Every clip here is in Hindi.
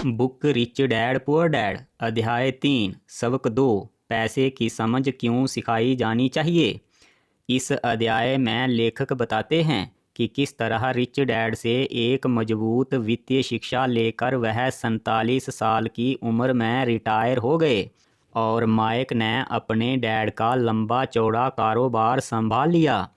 Book rich dad poor dad अध्याय 3 सबक 2 पैसे की समझ क्यों सिखाई जानी चाहिए। इस अध्याय में लेखक बताते हैं कि किस तरह रिच डैड से एक मजबूत वित्तीय शिक्षा लेकर वह 47 साल की उम्र में रिटायर हो गए और माइक ने अपने डैड का लंबा चौड़ा कारोबार संभाल लिया।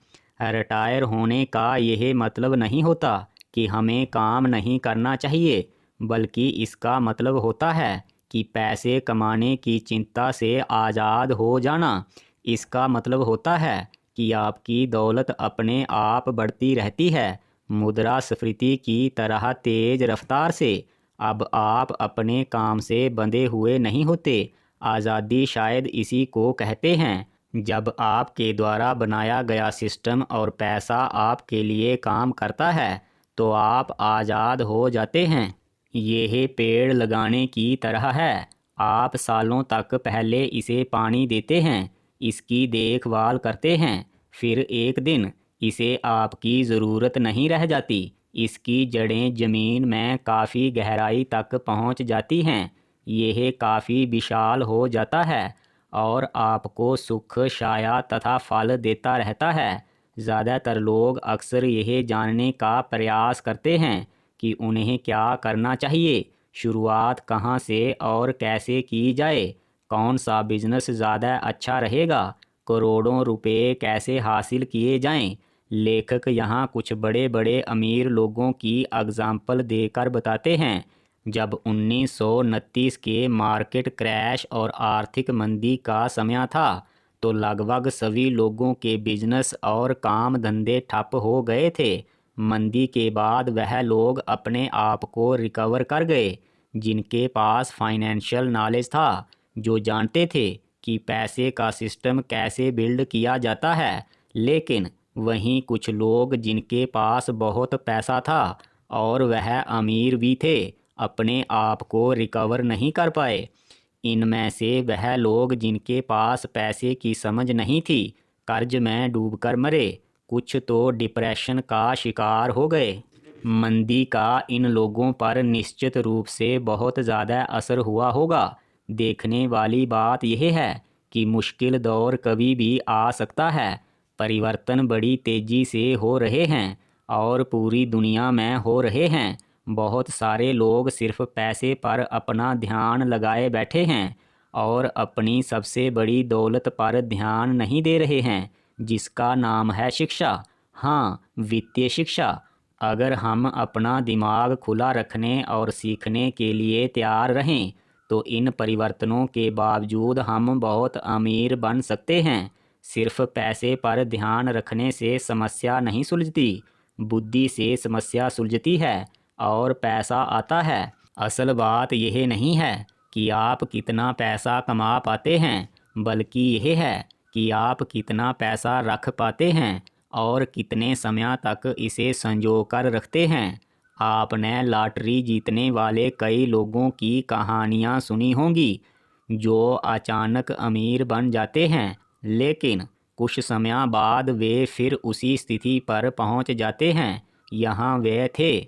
रिटायर होने का यह मतलब नहीं होता कि हमें काम नहीं करना चाहिए, बल्कि इसका मतलब होता है कि पैसे कमाने की चिंता से आज़ाद हो जाना। इसका मतलब होता है कि आपकी दौलत अपने आप बढ़ती रहती है, मुद्रास्फीति की तरह तेज रफ्तार से। अब आप अपने काम से बंधे हुए नहीं होते। आज़ादी शायद इसी को कहते हैं, जब आपके द्वारा बनाया गया सिस्टम और पैसा आपके लिए काम करता है तो आप आज़ाद हो जाते हैं। यह पेड़ लगाने की तरह है। आप सालों तक पहले इसे पानी देते हैं, इसकी देखभाल करते हैं, फिर एक दिन इसे आपकी ज़रूरत नहीं रह जाती। इसकी जड़ें ज़मीन में काफ़ी गहराई तक पहुंच जाती हैं, यह काफ़ी विशाल हो जाता है और आपको सुख, छाया तथा फल देता रहता है। ज़्यादातर लोग अक्सर यह जानने का प्रयास करते हैं कि उन्हें क्या करना चाहिए, शुरुआत कहाँ से और कैसे की जाए, कौन सा बिजनेस ज़्यादा अच्छा रहेगा, करोड़ों रुपए कैसे हासिल किए जाएं। लेखक यहाँ कुछ बड़े बड़े अमीर लोगों की एग्जाम्पल देकर बताते हैं। जब 1929 के मार्केट क्रैश और आर्थिक मंदी का समय था तो लगभग सभी लोगों के बिजनेस और काम धंधे ठप हो गए थे। मंदी के बाद वह लोग अपने आप को रिकवर कर गए जिनके पास फाइनेंशियल नॉलेज था, जो जानते थे कि पैसे का सिस्टम कैसे बिल्ड किया जाता है। लेकिन वहीं कुछ लोग जिनके पास बहुत पैसा था और वह अमीर भी थे, अपने आप को रिकवर नहीं कर पाए। इनमें से वह लोग जिनके पास पैसे की समझ नहीं थी, कर्ज में डूबकर मरे, कुछ तो डिप्रेशन का शिकार हो गए। मंदी का इन लोगों पर निश्चित रूप से बहुत ज़्यादा असर हुआ होगा। देखने वाली बात यह है कि मुश्किल दौर कभी भी आ सकता है। परिवर्तन बड़ी तेज़ी से हो रहे हैं और पूरी दुनिया में हो रहे हैं। बहुत सारे लोग सिर्फ पैसे पर अपना ध्यान लगाए बैठे हैं और अपनी सबसे बड़ी दौलत पर ध्यान नहीं दे रहे हैं, जिसका नाम है शिक्षा। हाँ, वित्तीय शिक्षा। अगर हम अपना दिमाग खुला रखने और सीखने के लिए तैयार रहें तो इन परिवर्तनों के बावजूद हम बहुत अमीर बन सकते हैं। सिर्फ पैसे पर ध्यान रखने से समस्या नहीं सुलझती, बुद्धि से समस्या सुलझती है और पैसा आता है। असल बात यह नहीं है कि आप कितना पैसा कमा पाते हैं, बल्कि यह है कि आप कितना पैसा रख पाते हैं और कितने समय तक इसे संजो कर रखते हैं। आपने लॉटरी जीतने वाले कई लोगों की कहानियाँ सुनी होंगी जो अचानक अमीर बन जाते हैं, लेकिन कुछ समय बाद वे फिर उसी स्थिति पर पहुंच जाते हैं यहाँ वे थे।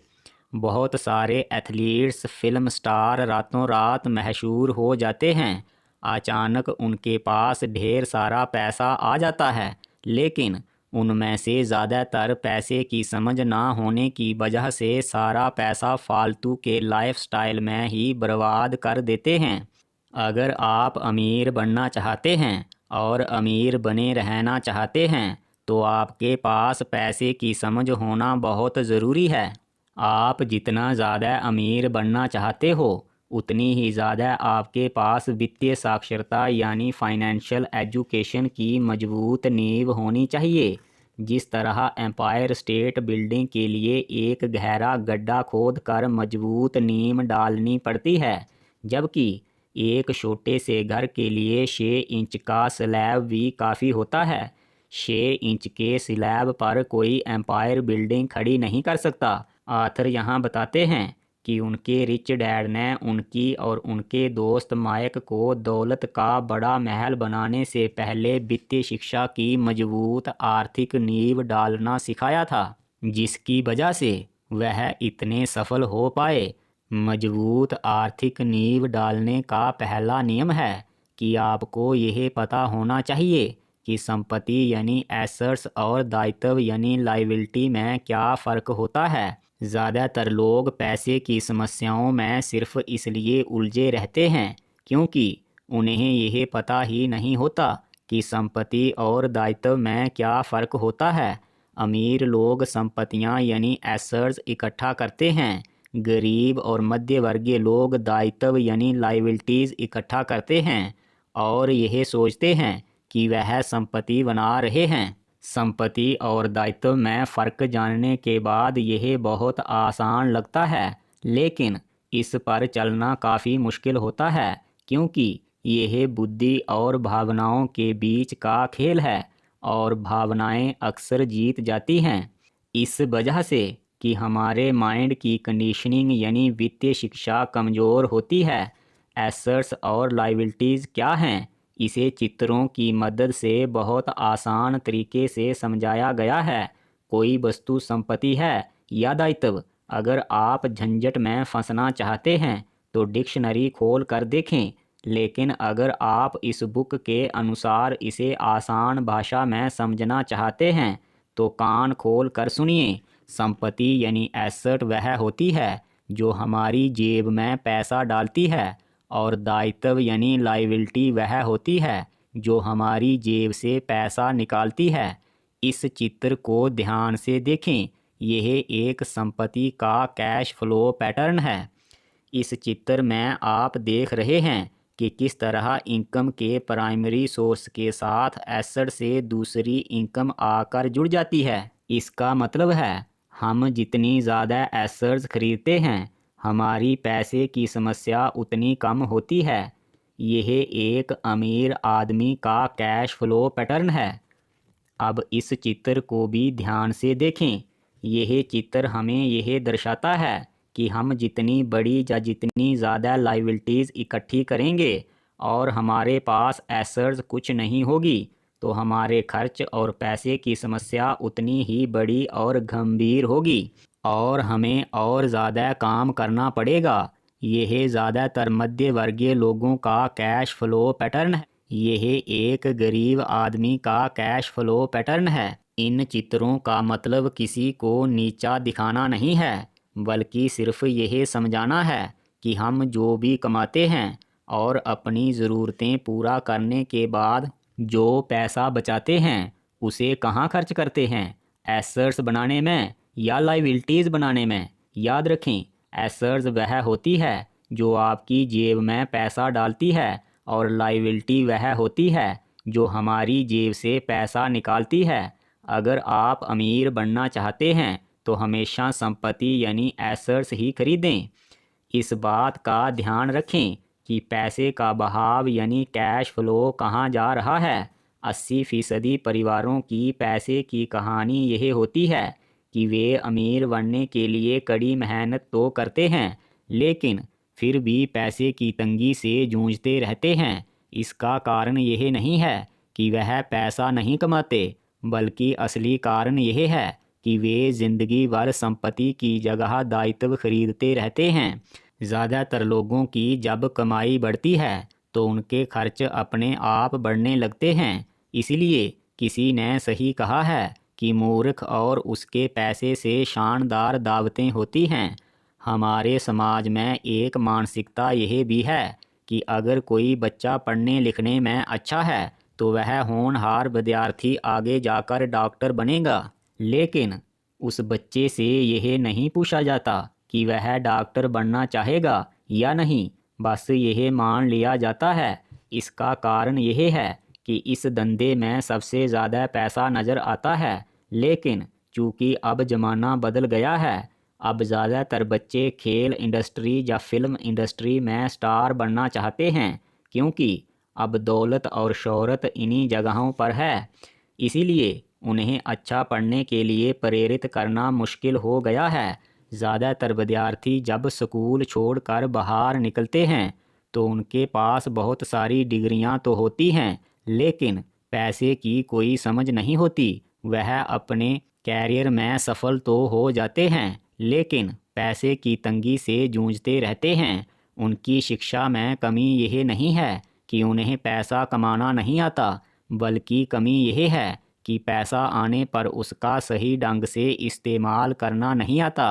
बहुत सारे एथलीट्स, फिल्म स्टार रातों रात मशहूर हो जाते हैं। अचानक उनके पास ढेर सारा पैसा आ जाता है, लेकिन उनमें से ज़्यादातर पैसे की समझ ना होने की वजह से सारा पैसा फालतू के लाइफस्टाइल में ही बर्बाद कर देते हैं। अगर आप अमीर बनना चाहते हैं और अमीर बने रहना चाहते हैं तो आपके पास पैसे की समझ होना बहुत ज़रूरी है। आप जितना ज़्यादा अमीर बनना चाहते हो, उतनी ही ज़्यादा आपके पास वित्तीय साक्षरता यानी फाइनेंशियल एजुकेशन की मजबूत नींव होनी चाहिए। जिस तरह एम्पायर स्टेट बिल्डिंग के लिए एक गहरा गड्ढा खोद कर मजबूत नींव डालनी पड़ती है, जबकि एक छोटे से घर के लिए 6 इंच का स्लैब भी काफ़ी होता है। 6 इंच के स्लैब पर कोई एम्पायर बिल्डिंग खड़ी नहीं कर सकता। आथर यहाँ बताते हैं कि उनके रिच डैड ने उनकी और उनके दोस्त माइक को दौलत का बड़ा महल बनाने से पहले वित्तीय शिक्षा की मजबूत आर्थिक नींव डालना सिखाया था, जिसकी वजह से वह इतने सफल हो पाए। मजबूत आर्थिक नींव डालने का पहला नियम है कि आपको यह पता होना चाहिए कि संपत्ति यानी एसेट्स और दायित्व यानी लायबिलिटी में क्या फ़र्क होता है। ज़्यादातर लोग पैसे की समस्याओं में सिर्फ इसलिए उलझे रहते हैं क्योंकि उन्हें यह पता ही नहीं होता कि संपत्ति और दायित्व में क्या फ़र्क होता है। अमीर लोग संपत्तियां यानी एसेट्स इकट्ठा करते हैं, गरीब और मध्य वर्गीय लोग दायित्व यानी लायबिलिटीज़ इकट्ठा करते हैं और यह सोचते हैं कि वह संपत्ति बना रहे हैं। संपत्ति और दायित्व में फ़र्क जानने के बाद यह बहुत आसान लगता है, लेकिन इस पर चलना काफ़ी मुश्किल होता है क्योंकि यह बुद्धि और भावनाओं के बीच का खेल है और भावनाएं अक्सर जीत जाती हैं। इस वजह से कि हमारे माइंड की कंडीशनिंग यानी वित्तीय शिक्षा कमज़ोर होती है। एसेट्स और लायबिलिटीज़ क्या हैं, इसे चित्रों की मदद से बहुत आसान तरीके से समझाया गया है। कोई वस्तु संपत्ति है या दायित्व। अगर आप झंझट में फंसना चाहते हैं तो डिक्शनरी खोल कर देखें, लेकिन अगर आप इस बुक के अनुसार इसे आसान भाषा में समझना चाहते हैं तो कान खोल कर सुनिए। संपत्ति यानी एसेट वह होती है जो हमारी जेब में पैसा डालती है और दायित्व यानी लायबिलिटी वह होती है जो हमारी जेब से पैसा निकालती है। इस चित्र को ध्यान से देखें। यह एक संपत्ति का कैश फ्लो पैटर्न है। इस चित्र में आप देख रहे हैं कि किस तरह इनकम के प्राइमरी सोर्स के साथ एसेट से दूसरी इनकम आकर जुड़ जाती है। इसका मतलब है हम जितनी ज़्यादा एसेट्स खरीदते हैं, हमारी पैसे की समस्या उतनी कम होती है। यह एक अमीर आदमी का कैश फ्लो पैटर्न है। अब इस चित्र को भी ध्यान से देखें। यह चित्र हमें यह दर्शाता है कि हम जितनी बड़ी या जितनी ज़्यादा लायबिलिटीज़ इकट्ठी करेंगे और हमारे पास एसेट्स कुछ नहीं होगी, तो हमारे खर्च और पैसे की समस्या उतनी ही बड़ी और गंभीर होगी और हमें और ज़्यादा काम करना पड़ेगा। यह ज़्यादातर मध्य वर्गीय लोगों का कैश फ्लो पैटर्न है। यह एक गरीब आदमी का कैश फ्लो पैटर्न है। इन चित्रों का मतलब किसी को नीचा दिखाना नहीं है, बल्कि सिर्फ यह समझाना है कि हम जो भी कमाते हैं और अपनी ज़रूरतें पूरा करने के बाद जो पैसा बचाते हैं उसे कहाँ खर्च करते हैं, एसेट्स बनाने में या लायबिलिटीज़ बनाने में। याद रखें, एसेट्स वह होती है जो आपकी जेब में पैसा डालती है और लायबिलिटी वह होती है जो हमारी जेब से पैसा निकालती है। अगर आप अमीर बनना चाहते हैं तो हमेशा संपत्ति यानी एसेट्स ही खरीदें। इस बात का ध्यान रखें कि पैसे का बहाव यानी कैश फ्लो कहाँ जा रहा है। 80% परिवारों की पैसे की कहानी यह होती है कि वे अमीर बनने के लिए कड़ी मेहनत तो करते हैं, लेकिन फिर भी पैसे की तंगी से जूझते रहते हैं। इसका कारण यह नहीं है कि वह पैसा नहीं कमाते, बल्कि असली कारण यह है कि वे ज़िंदगी भर संपत्ति की जगह दायित्व खरीदते रहते हैं। ज़्यादातर लोगों की जब कमाई बढ़ती है तो उनके खर्च अपने आप बढ़ने लगते हैं। इसलिए किसी ने सही कहा है कि मूर्ख और उसके पैसे से शानदार दावतें होती हैं। हमारे समाज में एक मानसिकता यह भी है कि अगर कोई बच्चा पढ़ने लिखने में अच्छा है तो वह होनहार विद्यार्थी आगे जाकर डॉक्टर बनेगा, लेकिन उस बच्चे से यह नहीं पूछा जाता कि वह डॉक्टर बनना चाहेगा या नहीं, बस यह मान लिया जाता है। इसका कारण यह है कि इस धंधे में सबसे ज़्यादा पैसा नज़र आता है, लेकिन चूँकि अब ज़माना बदल गया है, अब ज़्यादातर बच्चे खेल इंडस्ट्री या फिल्म इंडस्ट्री में स्टार बनना चाहते हैं, क्योंकि अब दौलत और शोहरत इन्हीं जगहों पर है। इसीलिए उन्हें अच्छा पढ़ने के लिए प्रेरित करना मुश्किल हो गया है। ज़्यादातर विद्यार्थी जब स्कूल छोड़कर बाहर निकलते हैं तो उनके पास बहुत सारी डिग्रियां तो होती हैं, लेकिन पैसे की कोई समझ नहीं होती। वह अपने कैरियर में सफल तो हो जाते हैं, लेकिन पैसे की तंगी से जूझते रहते हैं। उनकी शिक्षा में कमी यह नहीं है कि उन्हें पैसा कमाना नहीं आता, बल्कि कमी यह है कि पैसा आने पर उसका सही ढंग से इस्तेमाल करना नहीं आता।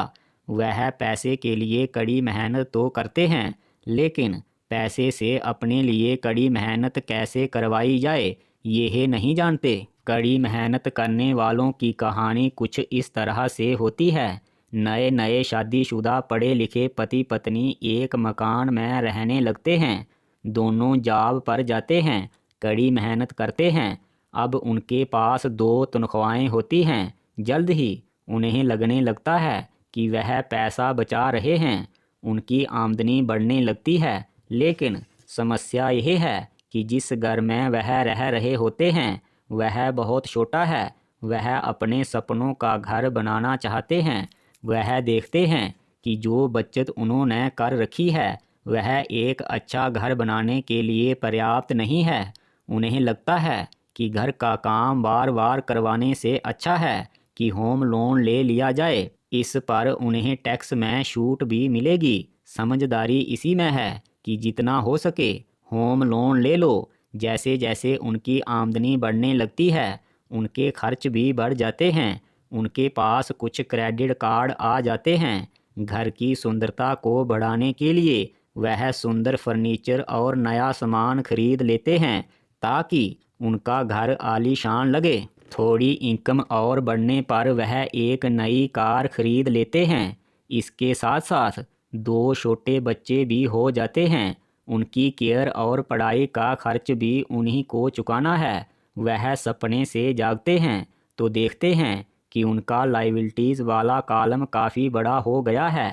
वह पैसे के लिए कड़ी मेहनत तो करते हैं, लेकिन पैसे से अपने लिए कड़ी मेहनत कैसे करवाई जाए यह नहीं जानते। कड़ी मेहनत करने वालों की कहानी कुछ इस तरह से होती है। नए नए शादीशुदा पढ़े लिखे पति पत्नी एक मकान में रहने लगते हैं। दोनों जॉब पर जाते हैं, कड़ी मेहनत करते हैं। अब उनके पास 2 तनख्वाहें होती हैं। जल्द ही उन्हें लगने लगता है कि वह पैसा बचा रहे हैं, उनकी आमदनी बढ़ने लगती है। लेकिन समस्या यह है कि जिस घर में वह रह रहे होते हैं वह बहुत छोटा है। वह अपने सपनों का घर बनाना चाहते हैं। वह देखते हैं कि जो बचत उन्होंने कर रखी है वह एक अच्छा घर बनाने के लिए पर्याप्त नहीं है। उन्हें लगता है कि घर का काम बार बार करवाने से अच्छा है कि होम लोन ले लिया जाए। इस पर उन्हें टैक्स में छूट भी मिलेगी। समझदारी इसी में है कि जितना हो सके होम लोन ले लो। जैसे जैसे उनकी आमदनी बढ़ने लगती है उनके खर्च भी बढ़ जाते हैं। उनके पास कुछ क्रेडिट कार्ड आ जाते हैं। घर की सुंदरता को बढ़ाने के लिए वह सुंदर फर्नीचर और नया सामान खरीद लेते हैं ताकि उनका घर आलीशान लगे। थोड़ी इनकम और बढ़ने पर वह एक नई कार खरीद लेते हैं। इसके साथ साथ 2 छोटे बच्चे भी हो जाते हैं। उनकी केयर और पढ़ाई का खर्च भी उन्हीं को चुकाना है। वह सपने से जागते हैं तो देखते हैं कि उनका लायबिलिटीज़ वाला कॉलम काफ़ी बड़ा हो गया है।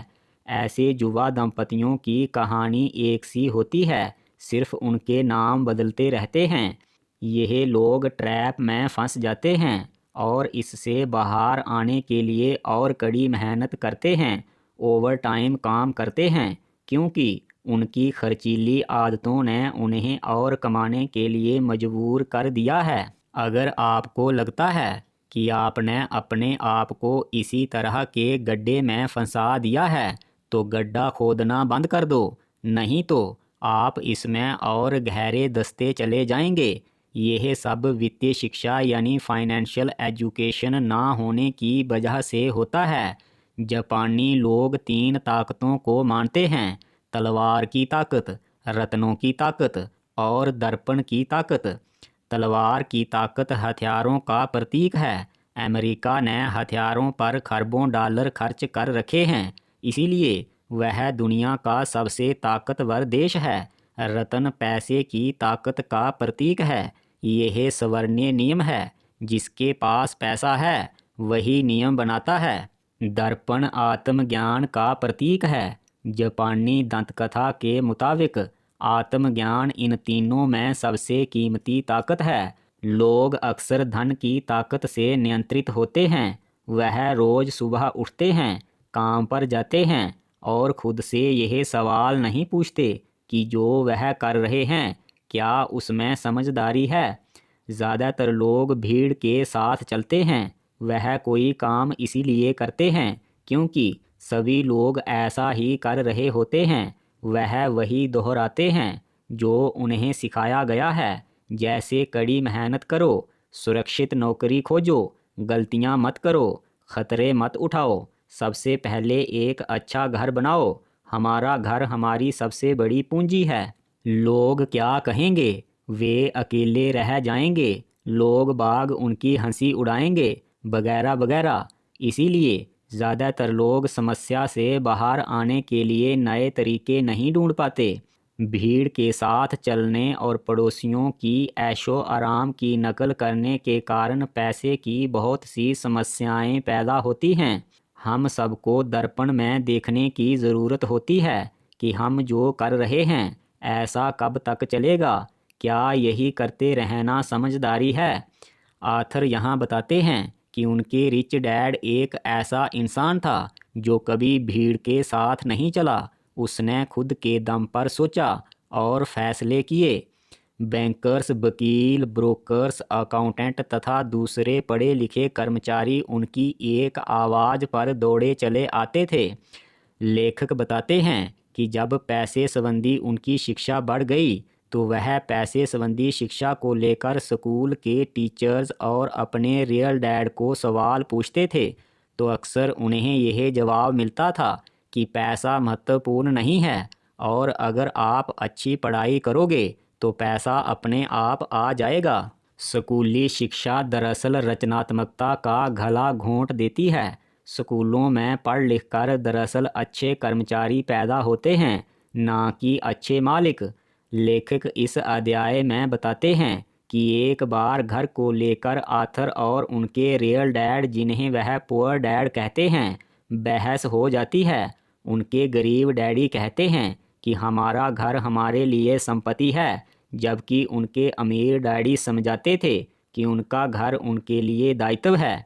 ऐसे युवा दंपतियों की कहानी एक सी होती है, सिर्फ उनके नाम बदलते रहते हैं। यह लोग ट्रैप में फंस जाते हैं और इससे बाहर आने के लिए और कड़ी मेहनत करते हैं, ओवर टाइम काम करते हैं, क्योंकि उनकी खर्चीली आदतों ने उन्हें और कमाने के लिए मजबूर कर दिया है। अगर आपको लगता है कि आपने अपने आप को इसी तरह के गड्ढे में फंसा दिया है तो गड्ढा खोदना बंद कर दो, नहीं तो आप इसमें और गहरे दस्ते चले जाएंगे। यह सब वित्तीय शिक्षा यानी फाइनेंशियल एजुकेशन ना होने की वजह से होता है। जापानी लोग 3 ताकतों को मानते हैं, तलवार की ताकत, रत्नों की ताकत और दर्पण की ताकत। तलवार की ताकत हथियारों का प्रतीक है। अमेरिका ने हथियारों पर खरबों डॉलर खर्च कर रखे हैं, इसीलिए वह दुनिया का सबसे ताकतवर देश है। रत्न पैसे की ताकत का प्रतीक है। यह स्वर्णीय नियम है, जिसके पास पैसा है वही नियम बनाता है। दर्पण आत्मज्ञान का प्रतीक है। जापानी दंतकथा के मुताबिक आत्मज्ञान इन तीनों में सबसे कीमती ताकत है। लोग अक्सर धन की ताकत से नियंत्रित होते हैं। वह रोज सुबह उठते हैं, काम पर जाते हैं और खुद से यह सवाल नहीं पूछते कि जो वह कर रहे हैं क्या उसमें समझदारी है। ज़्यादातर लोग भीड़ के साथ चलते हैं। वह कोई काम इसीलिए करते हैं क्योंकि सभी लोग ऐसा ही कर रहे होते हैं। वह वही दोहराते हैं जो उन्हें सिखाया गया है, जैसे कड़ी मेहनत करो, सुरक्षित नौकरी खोजो, गलतियां मत करो, खतरे मत उठाओ, सबसे पहले एक अच्छा घर बनाओ, हमारा घर हमारी सबसे बड़ी पूंजी है, लोग क्या कहेंगे, वे अकेले रह जाएंगे, लोग बाग उनकी हंसी उड़ाएंगे, वगैरह वगैरह। इसीलिए ज़्यादातर लोग समस्या से बाहर आने के लिए नए तरीके नहीं ढूंढ पाते। भीड़ के साथ चलने और पड़ोसियों की ऐशो आराम की नकल करने के कारण पैसे की बहुत सी समस्याएं पैदा होती हैं। हम सबको दर्पण में देखने की ज़रूरत होती है कि हम जो कर रहे हैं ऐसा कब तक चलेगा, क्या यही करते रहना समझदारी है। आथर यहाँ बताते हैं कि उनके रिच डैड एक ऐसा इंसान था जो कभी भीड़ के साथ नहीं चला। उसने खुद के दम पर सोचा और फैसले किए। बैंकर्स, वकील, ब्रोकर्स, अकाउंटेंट तथा दूसरे पढ़े लिखे कर्मचारी उनकी एक आवाज़ पर दौड़े चले आते थे। लेखक बताते हैं कि जब पैसे संबंधी उनकी शिक्षा बढ़ गई तो वह पैसे संबंधी शिक्षा को लेकर स्कूल के टीचर्स और अपने रियल डैड को सवाल पूछते थे, तो अक्सर उन्हें यह जवाब मिलता था कि पैसा महत्वपूर्ण नहीं है और अगर आप अच्छी पढ़ाई करोगे तो पैसा अपने आप आ जाएगा। स्कूली शिक्षा दरअसल रचनात्मकता का गला घोंट देती है। स्कूलों में पढ़ लिख कर दरअसल अच्छे कर्मचारी पैदा होते हैं, ना कि अच्छे मालिक। लेखक इस अध्याय में बताते हैं कि एक बार घर को लेकर आथर और उनके रियल डैड, जिन्हें वह पुअर डैड कहते हैं, बहस हो जाती है। उनके गरीब डैडी कहते हैं कि हमारा घर हमारे लिए संपत्ति है, जबकि उनके अमीर डैडी समझाते थे कि उनका घर उनके लिए दायित्व है।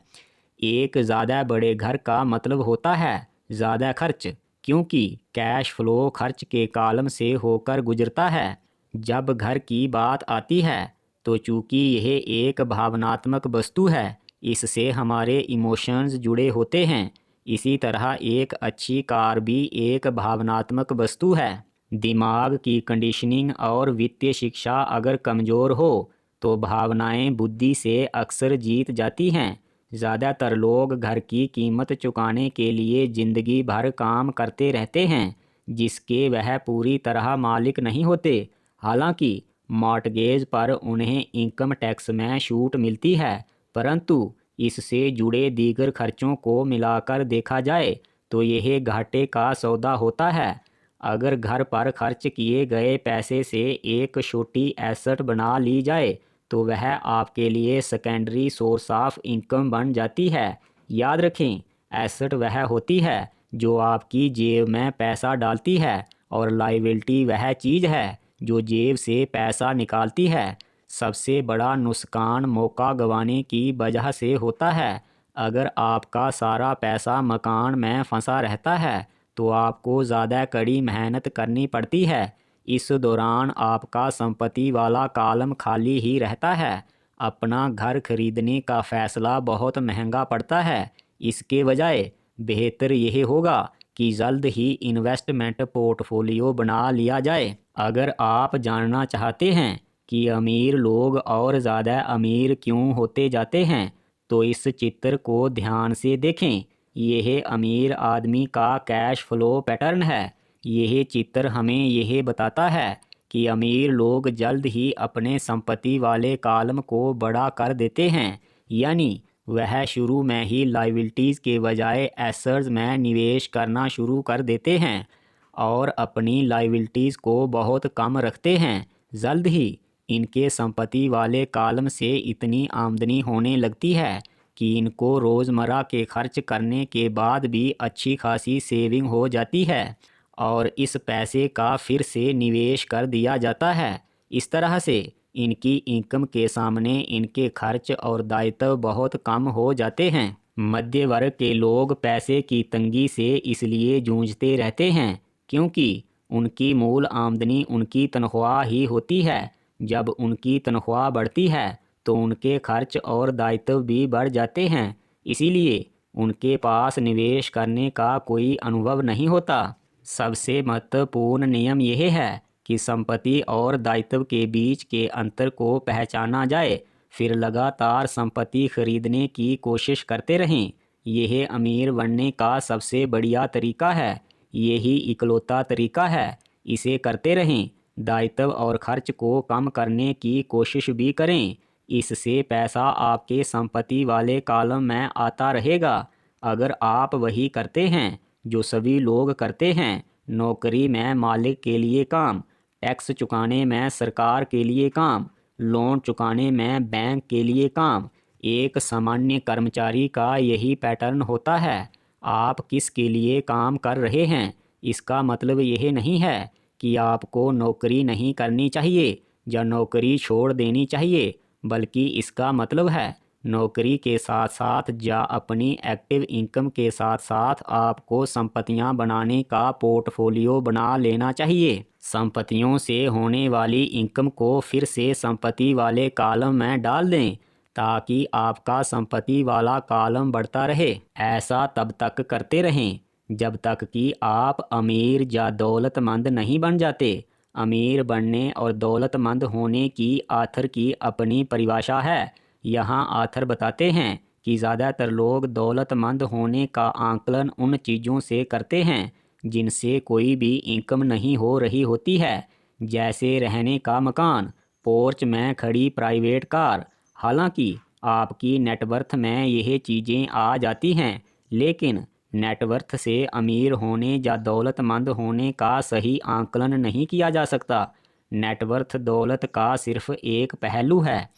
एक ज़्यादा बड़े घर का मतलब होता है ज़्यादा खर्च, क्योंकि कैश फ्लो खर्च के कॉलम से होकर गुजरता है। जब घर की बात आती है तो चूंकि यह एक भावनात्मक वस्तु है, इससे हमारे इमोशंस जुड़े होते हैं। इसी तरह एक अच्छी कार भी एक भावनात्मक वस्तु है। दिमाग की कंडीशनिंग और वित्तीय शिक्षा अगर कमज़ोर हो तो भावनाएं बुद्धि से अक्सर जीत जाती हैं। ज़्यादातर लोग घर की कीमत चुकाने के लिए ज़िंदगी भर काम करते रहते हैं, जिसके वह पूरी तरह मालिक नहीं होते। हालांकि मॉर्टगेज पर उन्हें इनकम टैक्स में छूट मिलती है, परंतु इससे जुड़े दीगर खर्चों को मिलाकर देखा जाए तो यह घाटे का सौदा होता है। अगर घर पर खर्च किए गए पैसे से एक छोटी एसेट बना ली जाए तो वह आपके लिए सेकेंडरी सोर्स ऑफ इनकम बन जाती है। याद रखें, एसेट वह होती है जो आपकी जेब में पैसा डालती है और लायबिलिटी वह चीज़ है जो जेब से पैसा निकालती है। सबसे बड़ा नुकसान मौका गंवाने की वजह से होता है। अगर आपका सारा पैसा मकान में फंसा रहता है तो आपको ज़्यादा कड़ी मेहनत करनी पड़ती है। इस दौरान आपका संपत्ति वाला कॉलम खाली ही रहता है। अपना घर खरीदने का फैसला बहुत महंगा पड़ता है। इसके बजाय बेहतर यह होगा कि जल्द ही इन्वेस्टमेंट पोर्टफोलियो बना लिया जाए। अगर आप जानना चाहते हैं कि अमीर लोग और ज़्यादा अमीर क्यों होते जाते हैं तो इस चित्र को ध्यान से देखें। यह अमीर आदमी का कैश फ्लो पैटर्न है। यह चित्र हमें यह बताता है कि अमीर लोग जल्द ही अपने संपत्ति वाले कॉलम को बड़ा कर देते हैं, यानी वह शुरू में ही लायबिलिटीज़ के बजाय एसेट्स में निवेश करना शुरू कर देते हैं और अपनी लायबिलिटीज़ को बहुत कम रखते हैं। जल्द ही इनके संपत्ति वाले कॉलम से इतनी आमदनी होने लगती है कि इनको रोज़मर्रा के खर्च करने के बाद भी अच्छी खासी सेविंग हो जाती है और इस पैसे का फिर से निवेश कर दिया जाता है। इस तरह से इनकी इनकम के सामने इनके खर्च और दायित्व बहुत कम हो जाते हैं। मध्य वर्ग के लोग पैसे की तंगी से इसलिए जूझते रहते हैं क्योंकि उनकी मूल आमदनी उनकी तनख्वाह ही होती है। जब उनकी तनख्वाह बढ़ती है तो उनके खर्च और दायित्व भी बढ़ जाते हैं, इसीलिए उनके पास निवेश करने का कोई अनुभव नहीं होता। सबसे महत्वपूर्ण नियम यह है कि संपत्ति और दायित्व के बीच के अंतर को पहचाना जाए, फिर लगातार संपत्ति खरीदने की कोशिश करते रहें। यह अमीर बनने का सबसे बढ़िया तरीका है, यही इकलौता तरीका है। इसे करते रहें। दायित्व और खर्च को कम करने की कोशिश भी करें। इससे पैसा आपके संपत्ति वाले कॉलम में आता रहेगा। अगर आप वही करते हैं जो सभी लोग करते हैं, नौकरी में मालिक के लिए काम, टैक्स चुकाने में सरकार के लिए काम, लोन चुकाने में बैंक के लिए काम, एक सामान्य कर्मचारी का यही पैटर्न होता है। आप किसके लिए काम कर रहे हैं, इसका मतलब यह नहीं है कि आपको नौकरी नहीं करनी चाहिए या नौकरी छोड़ देनी चाहिए, बल्कि इसका मतलब है नौकरी के साथ साथ या अपनी एक्टिव इनकम के साथ साथ आपको संपत्तियां बनाने का पोर्टफोलियो बना लेना चाहिए। संपत्तियों से होने वाली इनकम को फिर से संपत्ति वाले कॉलम में डाल दें ताकि आपका संपत्ति वाला कॉलम बढ़ता रहे। ऐसा तब तक करते रहें जब तक कि आप अमीर या दौलतमंद नहीं बन जाते। अमीर बनने और दौलतमंद होने की आथर की अपनी परिभाषा है। यहाँ आथर बताते हैं कि ज़्यादातर लोग दौलतमंद होने का आंकलन उन चीज़ों से करते हैं जिनसे कोई भी इनकम नहीं हो रही होती है, जैसे रहने का मकान, पोर्च में खड़ी प्राइवेट कार। हालांकि आपकी नेटवर्थ में यह चीज़ें आ जाती हैं, लेकिन नेटवर्थ से अमीर होने या दौलतमंद होने का सही आंकलन नहीं किया जा सकता। नेटवर्थ दौलत का सिर्फ एक पहलू है।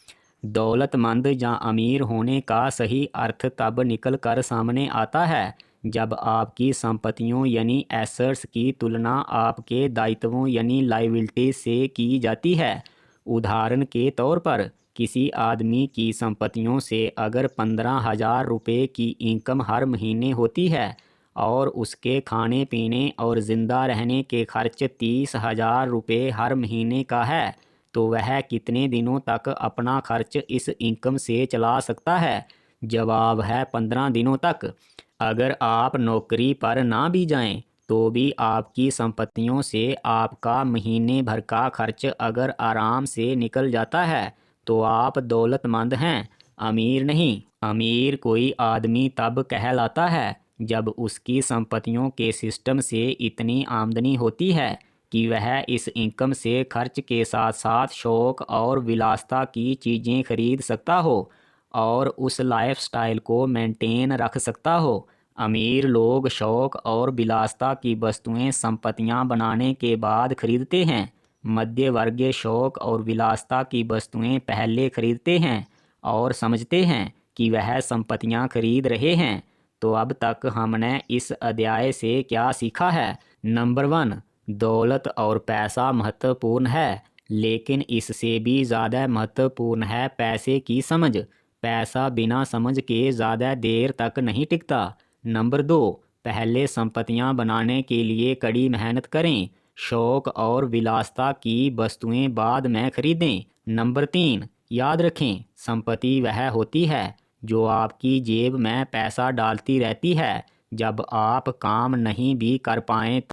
दौलतमंद या अमीर होने का सही अर्थ तब निकल कर सामने आता है जब आपकी संपत्तियों यानी एसेट्स की तुलना आपके दायित्वों यानी लायबिलिटी से की जाती है। उदाहरण के तौर पर किसी आदमी की संपत्तियों से अगर 15,000 रुपये की इनकम हर महीने होती है और उसके खाने पीने और ज़िंदा रहने के खर्च 30,000 रुपये हर महीने का है, तो वह कितने दिनों तक अपना खर्च इस इनकम से चला सकता है? जवाब है 15 दिनों तक। अगर आप नौकरी पर ना भी जाएं, तो भी आपकी संपत्तियों से आपका महीने भर का खर्च अगर आराम से निकल जाता है, तो आप दौलतमंद हैं, अमीर नहीं। अमीर कोई आदमी तब कहलाता है जब उसकी संपत्तियों के सिस्टम से इतनी आमदनी होती है कि वह इस इनकम से खर्च के साथ साथ शौक और विलासिता की चीज़ें खरीद सकता हो और उस लाइफस्टाइल को मेंटेन रख सकता हो। अमीर लोग शौक और विलासिता की वस्तुएं संपत्तियां बनाने के बाद खरीदते हैं। मध्य वर्गीय शौक और विलासिता की वस्तुएं पहले खरीदते हैं और समझते हैं कि वह संपत्तियां खरीद रहे हैं। तो अब तक हमने इस अध्याय से क्या सीखा है? नंबर 1, दौलत और पैसा महत्वपूर्ण है, लेकिन इससे भी ज़्यादा महत्वपूर्ण है पैसे की समझ। पैसा बिना समझ के ज़्यादा देर तक नहीं टिकता। नंबर 2, पहले संपत्तियां बनाने के लिए कड़ी मेहनत करें, शौक और विलासिता की वस्तुएं बाद में खरीदें। नंबर 3, याद रखें, संपत्ति वह होती है जो आपकी जेब में पैसा डालती रहती है जब आप काम नहीं भी कर पाएं।